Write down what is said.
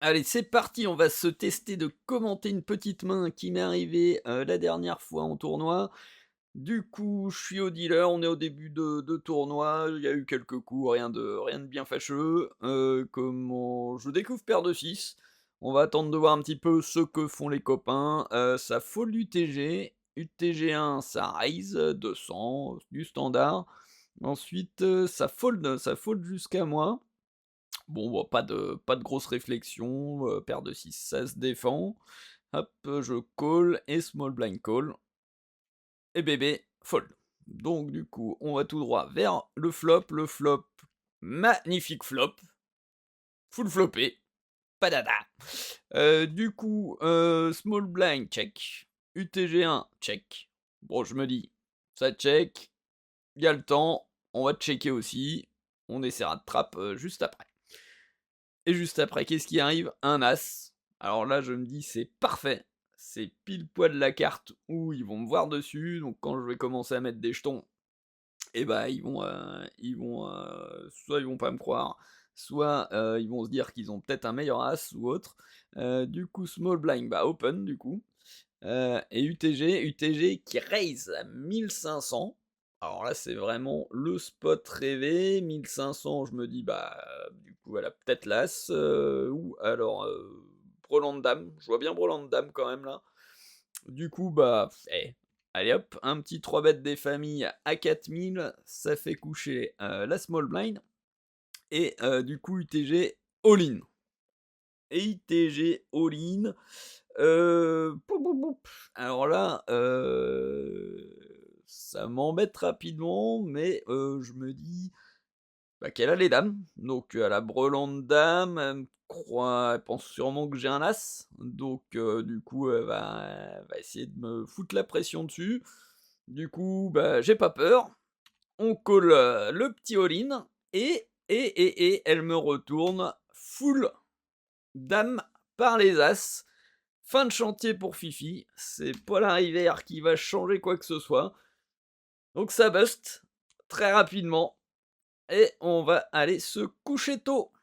Allez, c'est parti, on va se tester de commenter une petite main qui m'est arrivée, la dernière fois en tournoi. Du coup, je suis au dealer, on est au début de tournoi, il y a eu quelques coups, rien de bien fâcheux. Comment je découvre paire de 6. On va attendre de voir un petit peu ce que font les copains. Ça fold UTG, UTG1 ça raise, 200, du standard. Ensuite, ça fold jusqu'à moi. Bon, bah, pas de grosse réflexion, paire de 6 ça se défend. Hop, je call et small blind call et bébé fold. Donc du coup, on va tout droit vers le flop, magnifique flop, full floppé, padada. Du coup, small blind check, UTG1 check. Bon, je me dis: «Ça check, il y a le temps, on va checker aussi, on essaiera de trap, juste après». Et juste après, qu'est-ce qui arrive? Un as. Alors là, je me dis: «C'est parfait, c'est pile poil la carte où ils vont me voir dessus, donc quand je vais commencer à mettre des jetons et bah, soit ils vont pas me croire, soit, ils vont se dire qu'ils ont peut-être un meilleur as ou autre». Du coup, small blind, bah, open du coup, et UTG qui raise à 1 500. Alors là, c'est vraiment le spot rêvé. 1 500, je me dis: «Bah, du coup, elle a peut-être l'as, ou alors, brelan de dame». Je vois bien brelan de dame quand même là. Du coup, bah, allez hop, un petit 3 bêtes des familles à 4 000, ça fait coucher, la small blind et du coup UTG all in. Et ITG all-in, poup poup poup. Alors là, ça m'embête rapidement, mais je me dis, bah, qu'elle a les dames, donc elle a brelan de dame, elle pense sûrement que j'ai un as, donc du coup, elle va essayer de me foutre la pression dessus. Du coup, bah, j'ai pas peur, on colle, le petit all-in et elle me retourne full dame par les as. Fin de chantier pour Fifi, c'est pas la rivière qui va changer quoi que ce soit. Donc ça bust très rapidement et on va aller se coucher tôt.